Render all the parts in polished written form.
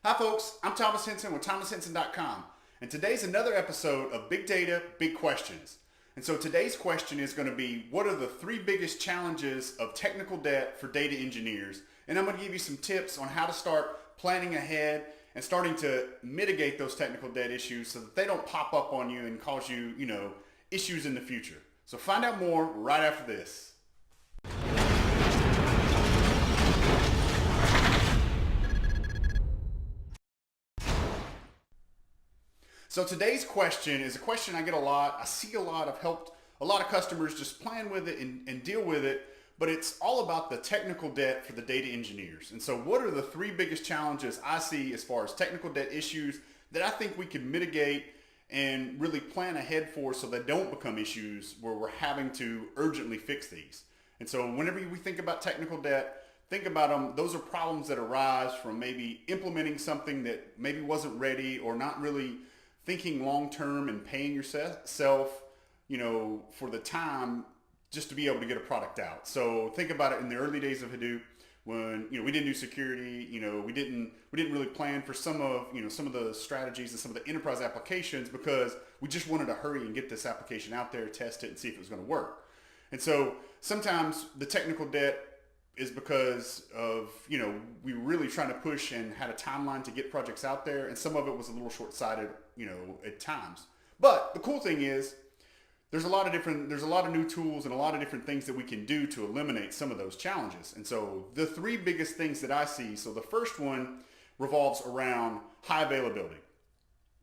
Hi folks, I'm Thomas Henson with thomashenson.com, and today's another episode of Big Data, Big Questions. And so today's question is going to be, what are the three biggest challenges of technical debt for data engineers? And I'm going to give you some tips on how to start planning ahead and starting to mitigate those technical debt issues so that they don't pop up on you and cause you, issues in the future. So find out more right after this. So today's question is a question I get a lot. I see a lot. I've helped a lot of customers just plan with it and deal with it, but it's all about the technical debt for the data engineers. And so what are the three biggest challenges I see as far as technical debt issues that I think we can mitigate and really plan ahead for so they don't become issues where we're having to urgently fix these. And so whenever we think about technical debt, think about them. Those are problems that arise from maybe implementing something that maybe wasn't ready or not really thinking long-term and paying yourself, for the time just to be able to get a product out. So think about it in the early days of Hadoop when, we didn't do security, we didn't really plan for some of the strategies and some of the enterprise applications because we just wanted to hurry and get this application out there, test it and see if it was going to work. And so sometimes the technical debt is because of, we were really trying to push and had a timeline to get projects out there, and some of it was a little short-sighted, at times. But the cool thing is there's a lot of new tools and a lot of different things that we can do to eliminate some of those challenges. And so the three biggest things that I see, so the first one revolves around high availability.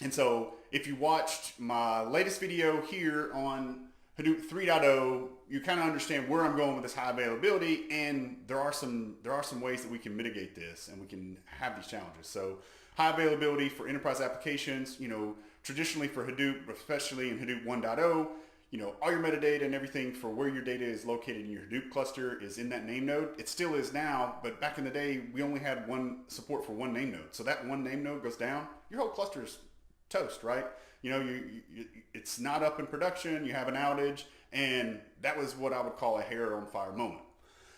And so if you watched my latest video here on Hadoop 3.0, you kind of understand where I'm going with this high availability, and there are some ways that we can mitigate this and we can have these challenges. So high availability for enterprise applications, traditionally for Hadoop, especially in Hadoop 1.0, all your metadata and everything for where your data is located in your Hadoop cluster is in that name node. It still is now, but back in the day, we only had support for one name node. So that one name node goes down, your whole cluster is toast, right? It's not up in production, you have an outage, and that was what I would call a hair on fire moment.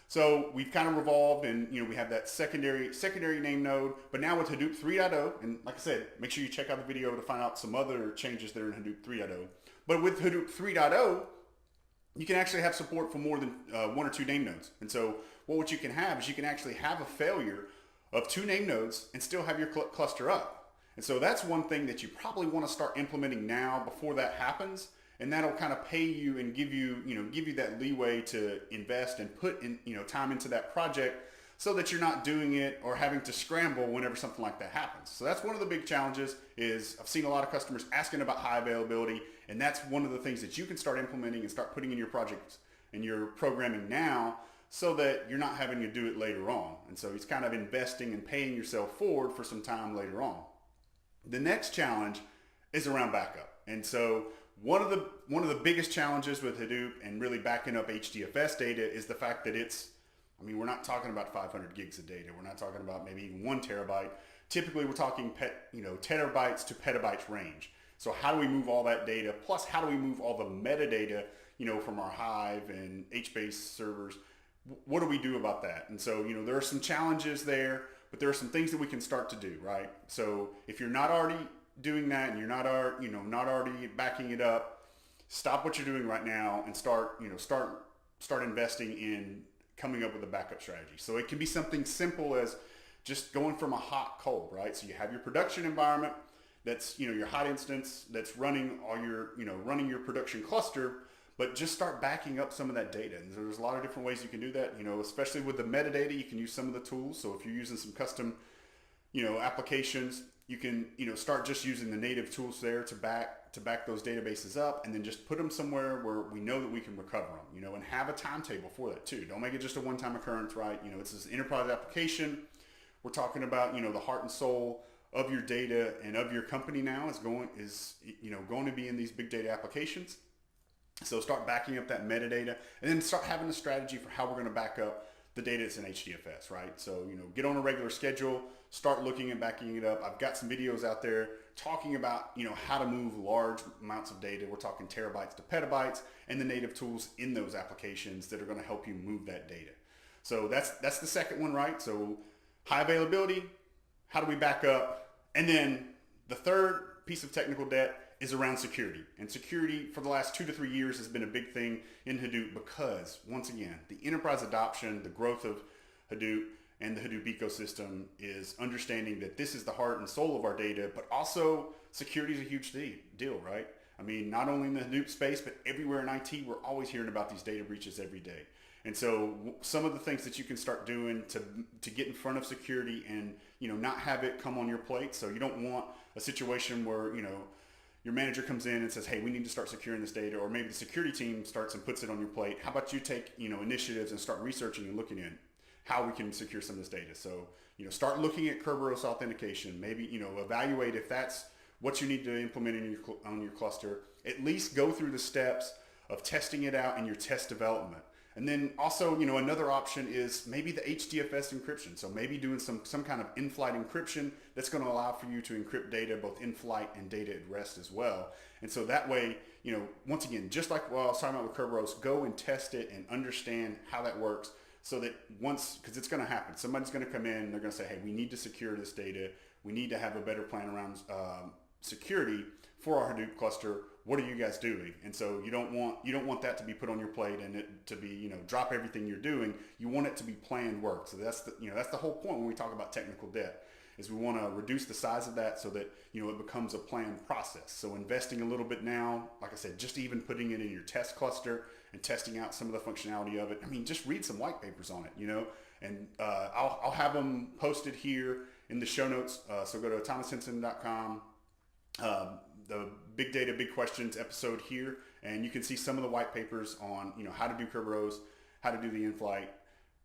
So we've kind of evolved and we have that secondary name node, but now with Hadoop 3.0, and like I said, make sure you check out the video to find out some other changes that are in Hadoop 3.0. But with Hadoop 3.0, you can actually have support for more than one or two name nodes. And so what you can have is you can actually have a failure of two name nodes and still have your cluster up. And so that's one thing that you probably want to start implementing now before that happens. And that'll kind of pay you and give you that leeway to invest and put in, time into that project so that you're not doing it or having to scramble whenever something like that happens. So that's one of the big challenges is I've seen a lot of customers asking about high availability, and that's one of the things that you can start implementing and start putting in your projects and your programming now so that you're not having to do it later on. And so it's kind of investing and paying yourself forward for some time later on. The next challenge is around backup. And so one of the biggest challenges with Hadoop and really backing up HDFS data is the fact that we're not talking about 500 gigs of data. We're not talking about maybe even 1 terabyte. Typically, we're talking terabytes to petabytes range. So how do we move all that data? Plus, how do we move all the metadata, from our Hive and HBase servers? What do we do about that? And so, there are some challenges there, but there are some things that we can start to do, right? So if you're not already doing that and you're not already backing it up, stop what you're doing right now and start investing in coming up with a backup strategy. So it can be something simple as just going from a hot cold, right? So you have your production environment that's, your hot instance that's running all your, running your production cluster, but just start backing up some of that data. And there's a lot of different ways you can do that, especially with the metadata, you can use some of the tools. So if you're using some custom, applications, you can, start just using the native tools there to back those databases up, and then just put them somewhere where we know that we can recover them, and have a timetable for that too. Don't make it just a one-time occurrence, right? It's this enterprise application. We're talking about, the heart and soul of your data and of your company now is going to be in these big data applications. So start backing up that metadata, and then start having a strategy for how we're going to back up the data that's in HDFS, right? So, get on a regular schedule, start looking and backing it up. I've got some videos out there talking about, how to move large amounts of data. We're talking terabytes to petabytes, and the native tools in those applications that are going to help you move that data. So that's the second one, right? So high availability, How do we back up? And then the third piece of technical debt is around security. And security for the last 2 to 3 years has been a big thing in Hadoop because, once again, the enterprise adoption, the growth of Hadoop and the Hadoop ecosystem is understanding that this is the heart and soul of our data, but also security is a huge deal, right? I mean, not only in the Hadoop space, but everywhere in IT, we're always hearing about these data breaches every day. And so some of the things that you can start doing to get in front of security and, not have it come on your plate. So you don't want a situation where, your manager comes in and says, hey, we need to start securing this data, or maybe the security team starts and puts it on your plate. How about you take, initiatives and start researching and looking in how we can secure some of this data. So, start looking at Kerberos authentication, maybe, evaluate if that's what you need to implement on your cluster. At least go through the steps of testing it out in your test development. And then also, another option is maybe the HDFS encryption. So maybe doing some kind of in-flight encryption that's going to allow for you to encrypt data both in flight and data at rest as well. And so that way, once again, just like what I was talking about with Kerberos, go and test it and understand how that works so that because it's going to happen. Somebody's going to come in and they're going to say, hey, we need to secure this data. We need to have a better plan around security for our Hadoop cluster. What are you guys doing? And so you don't want that to be put on your plate and it to be, drop everything you're doing. You want it to be planned work. So that's the whole point when we talk about technical debt, is we want to reduce the size of that so that, it becomes a planned process. So investing a little bit now, like I said, just even putting it in your test cluster and testing out some of the functionality of it. I mean, just read some white papers on it, and I'll have them posted here in the show notes. So go to thomashenson.com. The Big Data, Big Questions episode here, and you can see some of the white papers on, how to do Kerberos, how to do the in-flight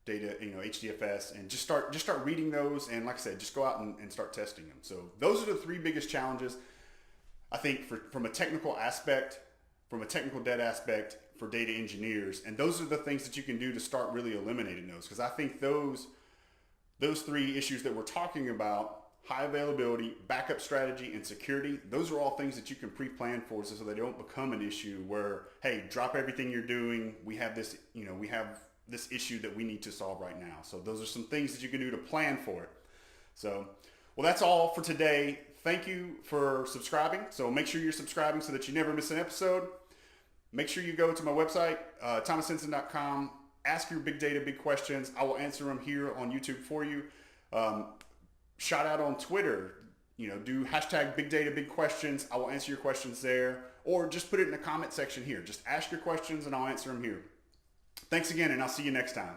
data, HDFS, and just start reading those. And like I said, just go out and start testing them. So those are the three biggest challenges, I think, from a technical aspect, from a technical debt aspect for data engineers. And those are the things that you can do to start really eliminating those. Because I think those three issues that we're talking about, high availability, backup strategy, and security, those are all things that you can pre-plan for so they don't become an issue where, hey, drop everything you're doing. We have this, this issue that we need to solve right now. So those are some things that you can do to plan for it. So, well, that's all for today. Thank you for subscribing. So make sure you're subscribing so that you never miss an episode. Make sure you go to my website, thomashenson.com. Ask your big data, big questions. I will answer them here on YouTube for you. Shout out on Twitter, do hashtag big data, big questions. I will answer your questions there, or just put it in the comment section here. Just ask your questions and I'll answer them here. Thanks again, and I'll see you next time.